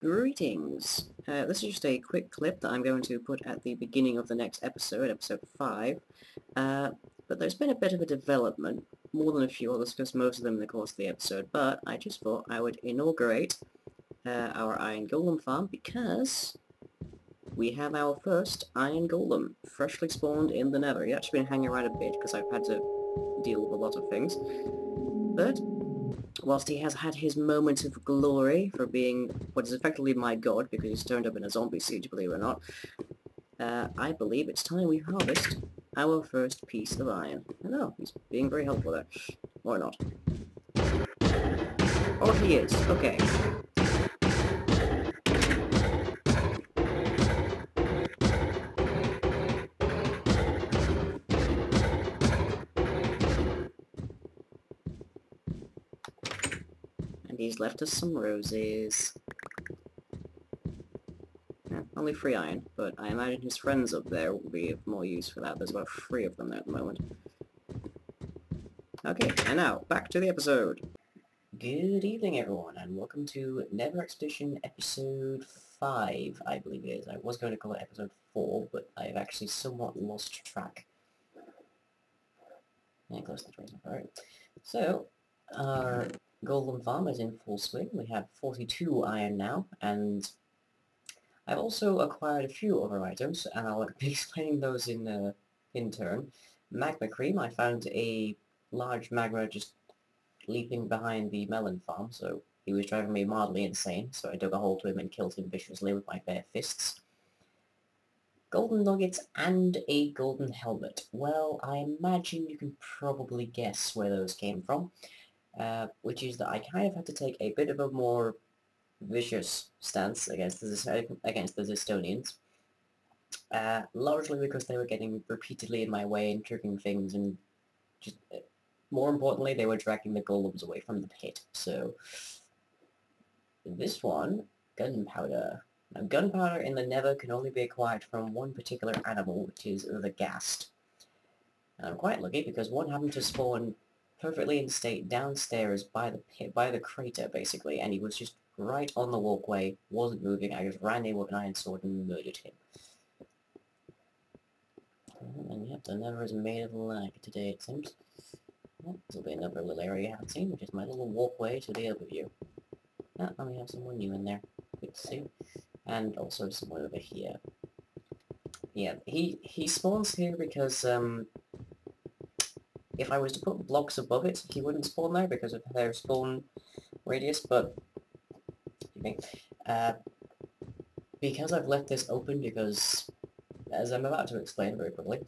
Greetings! This is just a quick clip that I'm going to put at the beginning of the next episode, episode 5. But there's been a bit of a development, more than a few. I'll discuss most of them in the course of the episode, but I just thought I would inaugurate our Iron Golem farm because we have our first Iron Golem, freshly spawned in the Nether. He's actually been hanging around a bit because I've had to deal with a lot of things. But whilst he has had his moment of glory for being what is effectively my god, because he's turned up in a zombie siege, believe it or not, I believe it's time we harvest our first piece of iron. I know, he's being very helpful there. Or not. Or he is. Okay. And he's left us some roses. Only 3 iron, but I imagine his friends up there will be of more use for that. There's about 3 of them there at the moment. Okay, and now, back to the episode. Good evening, everyone, and welcome to Nether Expedition Episode 5, I believe it is. I was going to call it Episode 4, but I've actually somewhat lost track. And close the trace. Alright. So, our Golem farm is in full swing. We have 42 iron now, and I've also acquired a few other items, and I'll be explaining those in turn. Magma cream, I found a large magma just leaping behind the melon farm, so he was driving me mildly insane, so I dug a hole to him and killed him viciously with my bare fists. Golden nuggets and a golden helmet. Well, I imagine you can probably guess where those came from, which is that I kind of had to take a bit of a more vicious stance against the Zestonians, largely because they were getting repeatedly in my way and triggering things, and just more importantly, they were dragging the golems away from the pit. So this one, gunpowder. Now, gunpowder in the Nether can only be acquired from one particular animal, which is the ghast. And I'm quite lucky because one happened to spawn perfectly in state downstairs by the pit, by the crater, basically, and he was just right on the walkway, wasn't moving. I just ran in with an iron sword and murdered him. And yep, the Nether is made of lag today, it seems. Well, this will be another little area you haven't seen, which is my little walkway to the overview. Ah, and we have someone new in there. Good to see. And also someone over here. Yeah, he spawns here because, if I was to put blocks above it, he wouldn't spawn there because of their spawn radius, but because I've left this open because, as I'm about to explain very quickly,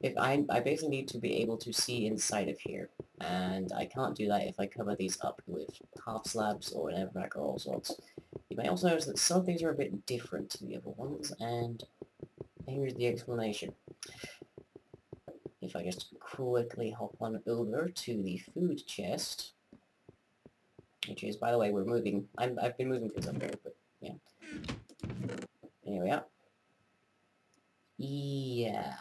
if I basically need to be able to see inside of here, and I can't do that if I cover these up with half slabs or an everback or all sorts. You may also notice that some of these are a bit different to the other ones, and here's the explanation. If I just quickly hop on over to the food chest, which is, by the way, we're moving. I've been moving things up there, but yeah. Here we are. Yeah.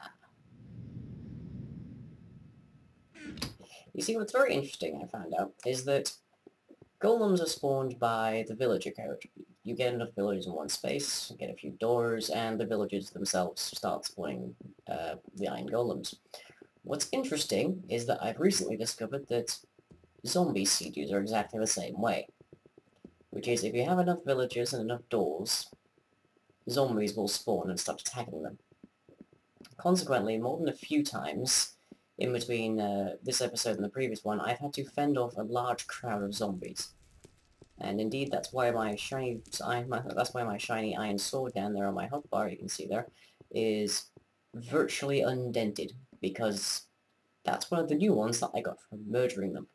You see, what's very interesting, I found out, is that golems are spawned by the villager code. You get enough villagers in one space, get a few doors, and the villagers themselves start spawning the iron golems. What's interesting is that I've recently discovered that zombie sieges are exactly the same way. Which is, if you have enough villagers and enough doors, zombies will spawn and start attacking them. Consequently, more than a few times, in between this episode and the previous one, I've had to fend off a large crowd of zombies. And indeed, that's why my shiny iron sword down there on my hotbar, you can see there, is virtually undented, because that's one of the new ones that I got from murdering them.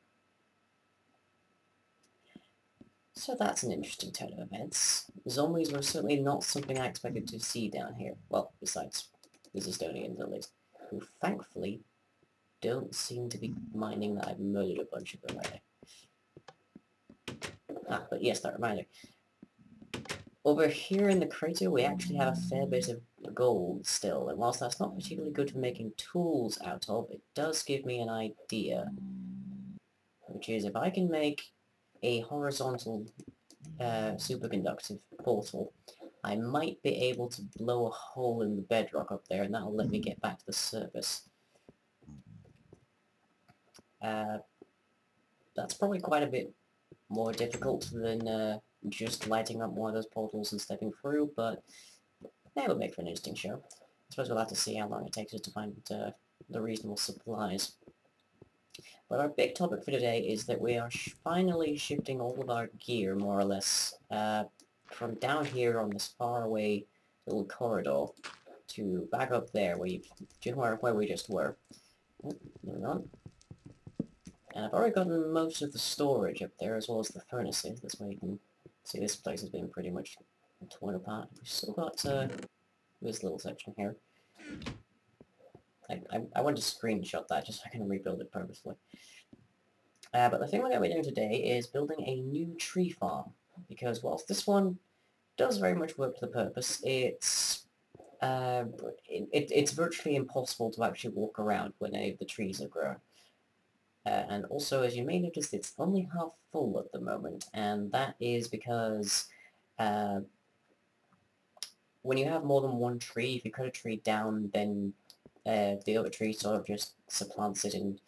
So that's an interesting turn of events. Zombies were certainly not something I expected to see down here. Well, besides the Estonians at least, who thankfully don't seem to be minding that I've murdered a bunch of them already. Ah, but yes, that reminder. Over here in the crater, we actually have a fair bit of gold still, and whilst that's not particularly good for making tools out of, it does give me an idea. Which is, if I can make a horizontal superconductive portal, I might be able to blow a hole in the bedrock up there, and that'll let me get back to the surface. That's probably quite a bit more difficult than just lighting up one of those portals and stepping through, but that would make for an interesting show. I suppose we'll have to see how long it takes us to find the reasonable supplies. But our big topic for today is that we are finally shifting all of our gear, more or less, from down here on this faraway little corridor to back up there where we just were. Oh, moving on. And I've already gotten most of the storage up there, as well as the furnaces. This way you can see this place has been pretty much torn apart. We've still got this little section here. I want to screenshot that just so I can rebuild it purposefully. But the thing we're going to be doing today is building a new tree farm. Because whilst this one does very much work for the purpose, it's virtually impossible to actually walk around when any of the trees are grown. And also, as you may notice, it's only half full at the moment, and that is because when you have more than one tree, if you cut a tree down, then the other tree sort of just supplants it and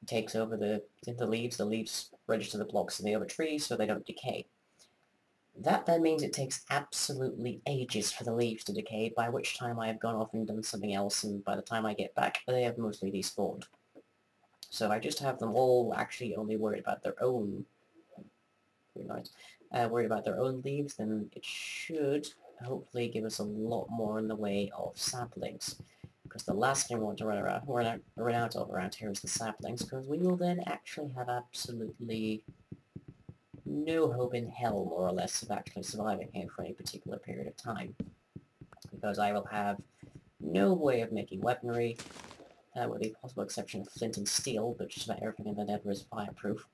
takes over the leaves. The leaves register the blocks in the other tree so they don't decay. That then means it takes absolutely ages for the leaves to decay, by which time I have gone off and done something else, and by the time I get back, they have mostly despawned. So I just have them all actually only worried about their own, worried about their own leaves, then it should hopefully give us a lot more in the way of saplings. Because the last thing we want to run out of around here is the saplings, because we will then actually have absolutely no hope in hell, more or less, of actually surviving here for any particular period of time. Because I will have no way of making weaponry, with the possible exception of flint and steel, but just about everything in the Nether is fireproof.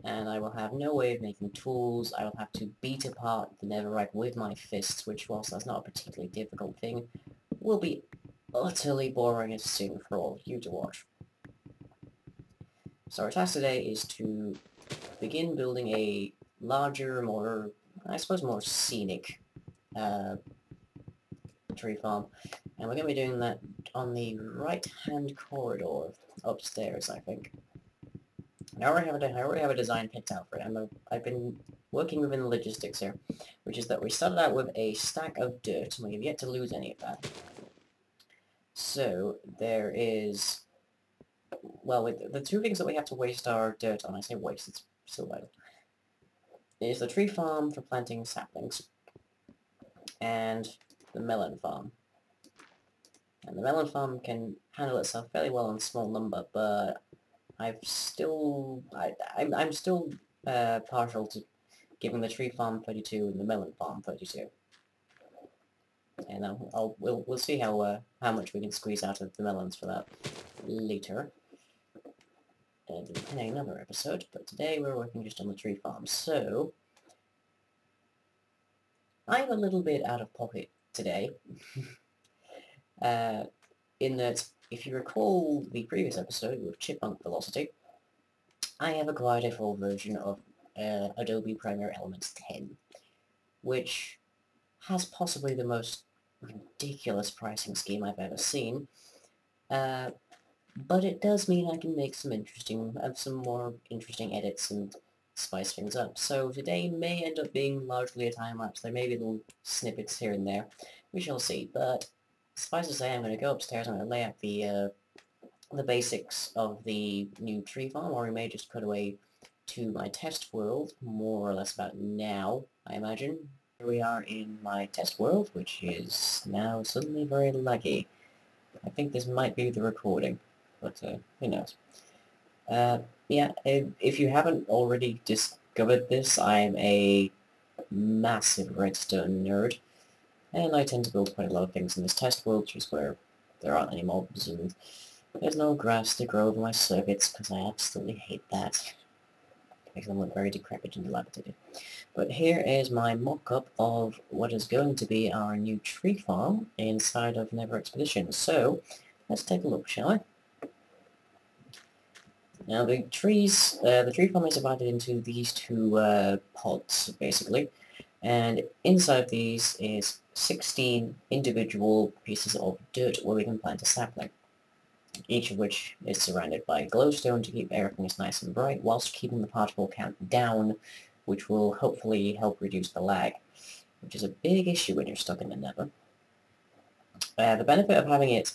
And I will have no way of making tools. I will have to beat apart the netherite with my fists, which, whilst that's not a particularly difficult thing, will be utterly boring and soon for all of you to watch. So our task today is to begin building a larger, more, I suppose more scenic tree farm. And we're going to be doing that on the right-hand corridor upstairs, I think. I already have a design picked out for it. I've been working within the logistics here, which is that we started out with a stack of dirt, and we have yet to lose any of that. So there is, well, the two things that we have to waste our dirt on, I say waste, it's still vital, is the tree farm for planting saplings, and the melon farm. And the melon farm can handle itself fairly well on small number, but I'm still partial to giving the tree farm 32 and the melon farm 32. And we'll see how much we can squeeze out of the melons for that later. In another episode, but today we're working just on the tree farm. So I'm a little bit out of pocket today. In that, if you recall the previous episode with Chipmunk Velocity, I have acquired a full version of Adobe Premiere Elements 10, which has possibly the most ridiculous pricing scheme I've ever seen, but it does mean I can make some more interesting edits and spice things up. So today may end up being largely a time-lapse. There may be little snippets here and there. We shall see, but suffice to say, I'm going to go upstairs and I'm going to lay out the basics of the new tree farm, or we may just cut away to my test world, more or less about now, I imagine. Here we are in my test world, which is now suddenly very laggy. I think this might be the recording, but who knows. Yeah, if you haven't already discovered this, I'm a massive redstone nerd. And I tend to build quite a lot of things in this test world, just where there aren't any mobs and there's no grass to grow over my circuits, because I absolutely hate that. It makes them look very decrepit and dilapidated. But here is my mock-up of what is going to be our new tree farm inside of Nether Expedition. So, let's take a look, shall we? Now the tree farm is divided into these two pods, basically, and inside these is 16 individual pieces of dirt where we can plant a sapling, each of which is surrounded by glowstone to keep everything nice and bright, whilst keeping the particle count down, which will hopefully help reduce the lag, which is a big issue when you're stuck in the Nether. The benefit of having it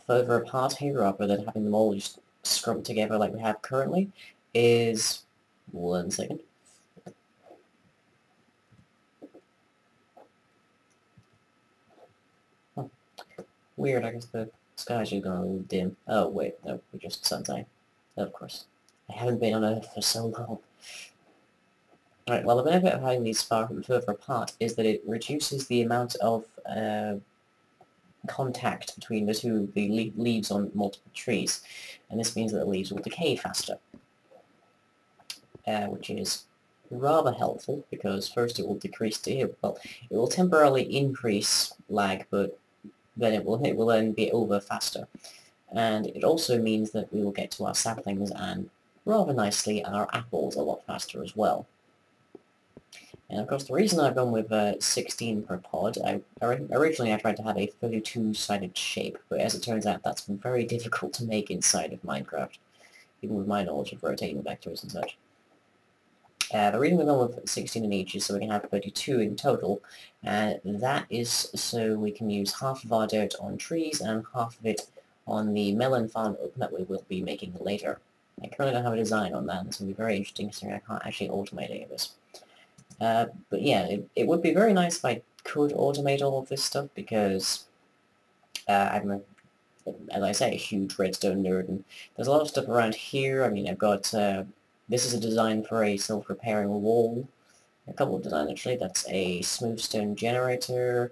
further apart here rather than having them all just scrumped together like we have currently is... 1 second. Huh. Weird, I guess the sky's just gone a little dim. Oh wait, no, we're just sunset. Of course. I haven't been on Earth for so long. Alright, well the benefit of having these further apart is that it reduces the amount of contact between the leaves on multiple trees, and this means that the leaves will decay faster, which is rather helpful because first it will it will temporarily increase lag, but then it will then be over faster, and it also means that we will get to our saplings and rather nicely our apples a lot faster as well. And of course the reason I've gone with 16 per pod, originally I tried to have a 32-sided shape, but as it turns out that's very difficult to make inside of Minecraft, even with my knowledge of rotating vectors and such. The reason we've gone with 16 in each is so we can have 32 in total, and that is so we can use half of our dirt on trees and half of it on the melon farm that we will be making later. I currently don't have a design on that, and it's going to be very interesting considering I can't actually automate any of this. But yeah, it would be very nice if I could automate all of this stuff, because I'm, as I say, a huge redstone nerd, and there's a lot of stuff around here. I mean, I've got, this is a design for a self-repairing wall, a couple of designs actually. That's a smooth stone generator.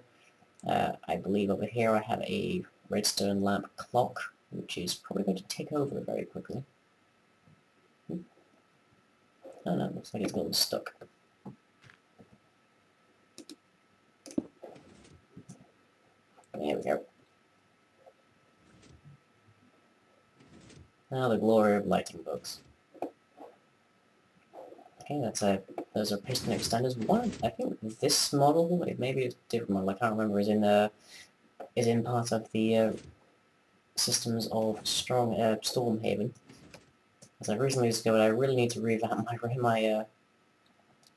I believe over here I have a redstone lamp clock, which is probably going to take over very quickly. Oh no, looks like it's gotten stuck. There we go. Now the glory of lighting bugs. Okay, those are piston extenders. One, I think this model, maybe it's a different model, I can't remember, is in part of the systems of Stormhaven. As I recently discovered, I really need to revamp my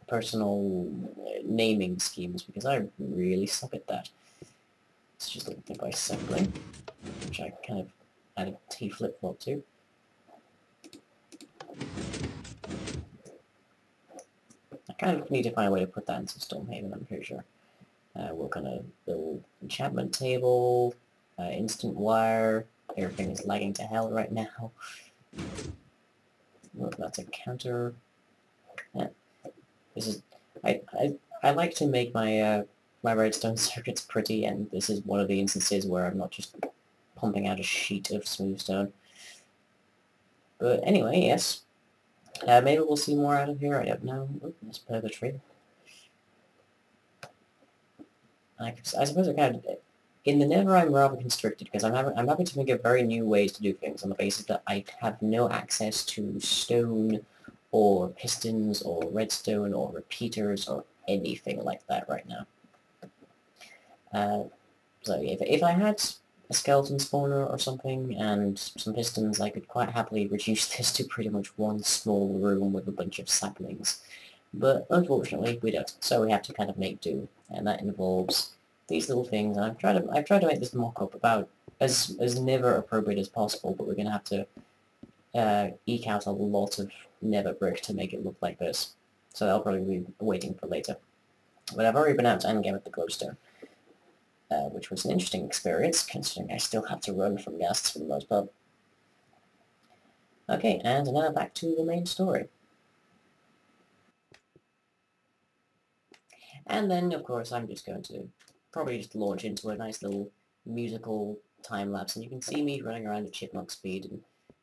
personal naming schemes, because I really suck at that. It's just looking by sapling, which I kind of added T flip-flop to. I kind of need to find a way to put that into Stormhaven, I'm pretty sure. Work on a little enchantment table, instant wire. Everything is lagging to hell right now. Look, that's a counter. Yeah. This is... I like to make my my redstone circuits pretty, and this is one of the instances where I'm not just pumping out a sheet of smooth stone. But anyway, yes. Maybe we'll see more out of here, I don't know. Oh, there's purgatory. I suppose I kind of... In the Nether I'm rather constricted, because I'm having to think of very new ways to do things on the basis that I have no access to stone, or pistons, or redstone, or repeaters, or anything like that right now. So if I had a skeleton spawner or something, and some pistons, I could quite happily reduce this to pretty much one small room with a bunch of saplings. But unfortunately we don't, so we have to kind of make do, and that involves these little things. And I've tried to make this mock-up about as never appropriate as possible, but we're going to have to eke out a lot of nether brick to make it look like this. So I'll probably be waiting for later. But I've already been out to endgame with the glowstone, which was an interesting experience, considering I still have to run from ghasts for the most part. Okay, and now back to the main story. And then, of course, I'm just going to probably just launch into a nice little musical time-lapse, and you can see me running around at chipmunk speed, and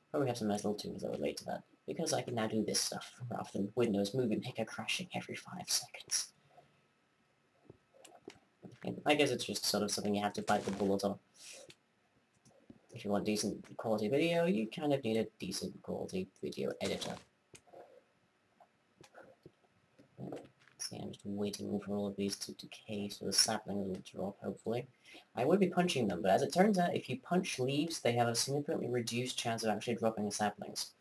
probably have some nice little tunes that relate to that, because I can now do this stuff, rather than Windows Movie Maker crashing every 5 seconds. And I guess it's just sort of something you have to bite the bullet on. If you want decent quality video, you kind of need a decent quality video editor. See, I'm just waiting for all of these to decay so the saplings will drop, hopefully. I would be punching them, but as it turns out, if you punch leaves, they have a significantly reduced chance of actually dropping the saplings.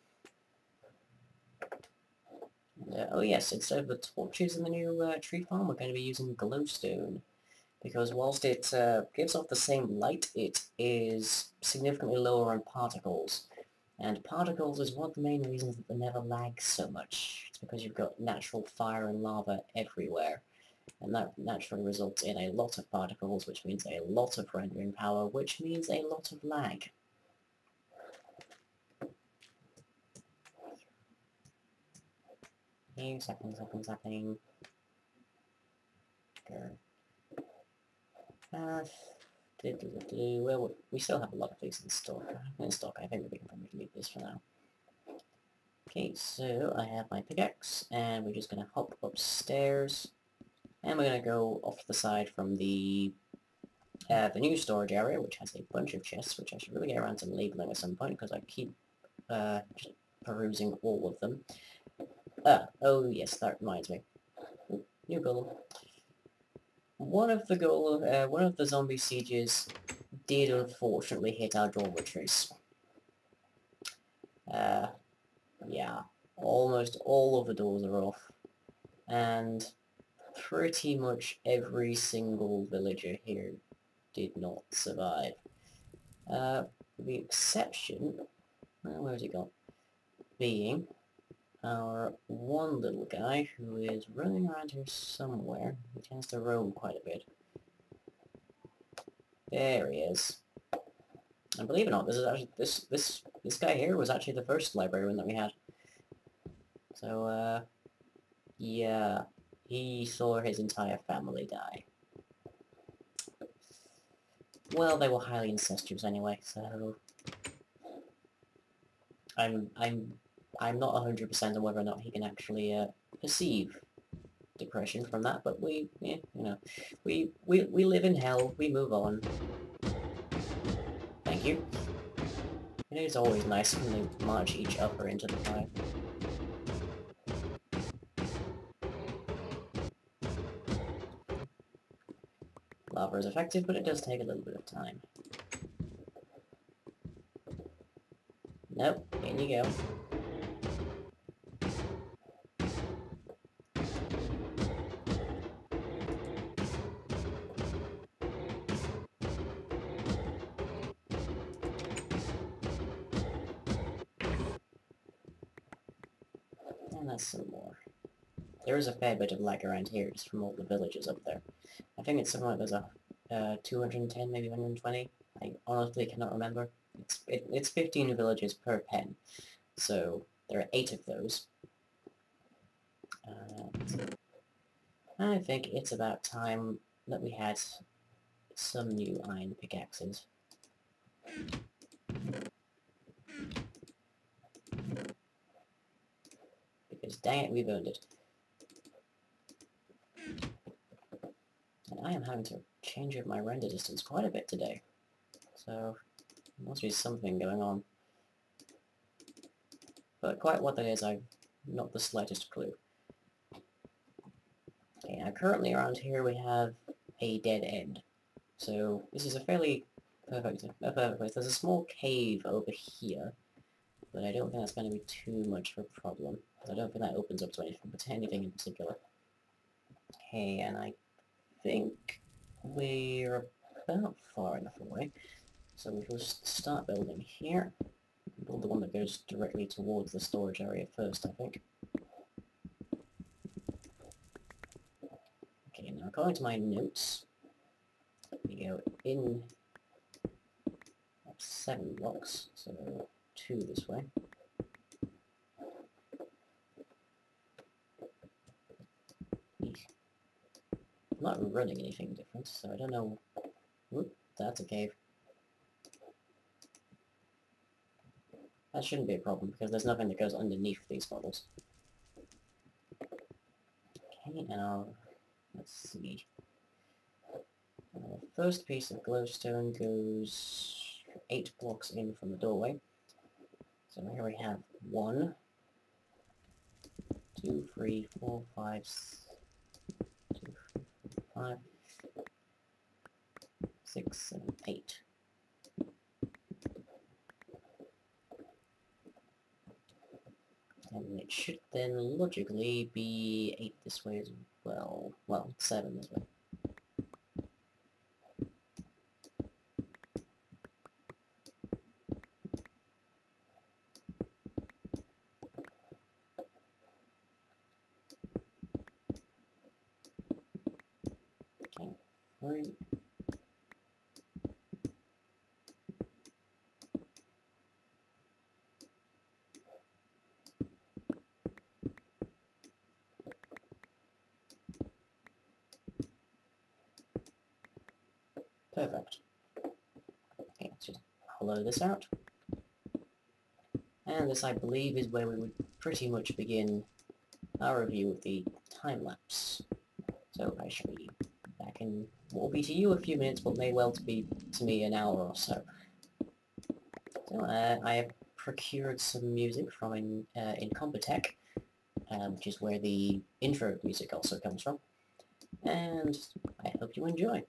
Oh yes, instead of the torches in the new tree farm, we're going to be using glowstone. Because whilst it gives off the same light, it is significantly lower on particles. And particles is one of the main reasons that the Nether lags so much. It's because you've got natural fire and lava everywhere. And that naturally results in a lot of particles, which means a lot of rendering power, which means a lot of lag. Sapling. Well, we still have a lot of these in stock. I think we can probably leave this for now. Okay, so I have my pickaxe, and we're just going to hop upstairs, and we're going to go off to the side from the new storage area, which has a bunch of chests, which I should really get around to labeling at some point, because I keep just perusing all of them. Oh yes, that reminds me. Ooh, new golem. One of the zombie sieges did unfortunately hit our dormitories. Yeah, almost all of the doors are off, and pretty much every single villager here did not survive. The exception, where's he gone? Being our one little guy who is running around here somewhere. He tends to roam quite a bit. There he is. And believe it or not, this is actually this guy here was actually the first librarian that we had. So yeah, he saw his entire family die. Well, they were highly incestuous anyway, so I'm not 100% on whether or not he can actually perceive depression from that, but we live in hell, we move on. Thank you. It is always nice when they march each upper into the fire. Lava is effective, but it does take a little bit of time. Nope, in you go. And that's some more. There is a fair bit of lag around here, just from all the villages up there. I think it's something like there's a 210, maybe 120. I honestly cannot remember. It's 15 villages per pen, so there are 8 of those. I think it's about time that we had some new iron pickaxes. Because dang it, we've earned it. And I am having to change up my render distance quite a bit today. So, there must be something going on. But quite what that is, I've not the slightest clue. Okay, now currently around here we have a dead end. So, this is a fairly perfect place. There's a small cave over here, but I don't think that's going to be too much of a problem. I don't think that opens up to anything in particular. Okay, and I think we're about far enough away. So we'll just start building here. Build the one that goes directly towards the storage area first, I think. Okay, now according to my notes, we go in 7 blocks, so 2 this way. I'm not running anything different, so I don't know. Whoop, that's a cave. That shouldn't be a problem, because there's nothing that goes underneath these models. Okay, now, let's see. The first piece of glowstone goes 8 blocks in from the doorway. So here we have 1, 2, 3, 4, 5, 2, 3, 4, 5, 6, 7, 8. And it should then logically be 8 this way as well. Well, 7 this way. Okay, 3. Perfect. Okay, let's just hollow this out. And this, I believe, is where we would pretty much begin our review of the time-lapse. So I shall be back in what will be to you a few minutes, but may well be to me an hour or so. So I have procured some music from Incompetech, which is where the intro music also comes from, and I hope you enjoy.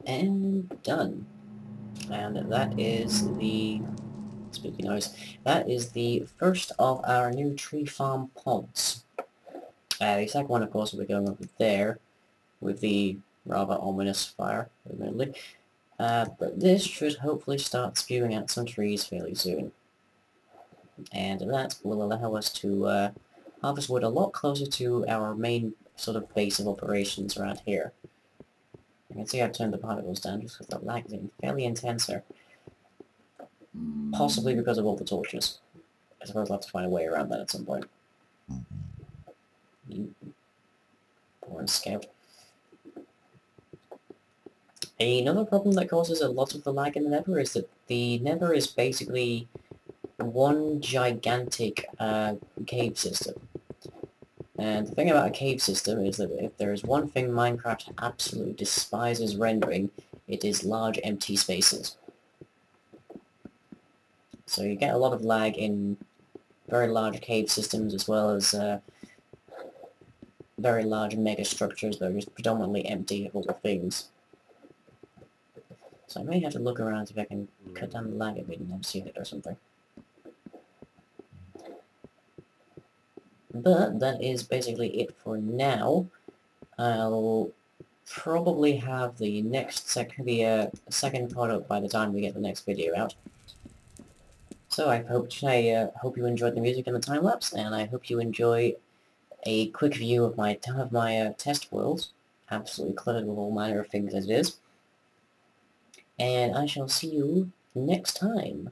And done. And that is the spooky noise. That is the first of our new tree farm pods. The second one, of course, will be going over there with the rather ominous fire, admittedly. But this should hopefully start spewing out some trees fairly soon. And that will allow us to harvest wood a lot closer to our main sort of base of operations around here. You can see I've turned the particles down just because the lag is getting fairly intense here. Possibly because of all the torches. I suppose I'll have to find a way around that at some point. You poor scout. Another problem that causes a lot of the lag in the Nether is that the Nether is basically one gigantic cave system. And the thing about a cave system is that if there is one thing Minecraft absolutely despises rendering, it is large empty spaces. So you get a lot of lag in very large cave systems as well as very large mega structures that are just predominantly empty of all the things. So I may have to look around if I can cut down the lag a bit and see it or something. But that is basically it for now. I'll probably have the next second part up by the time we get the next video out. So I hope you enjoyed the music and the time lapse, and I hope you enjoy a quick view of my test world, absolutely cluttered with all manner of things as it is. And I shall see you next time.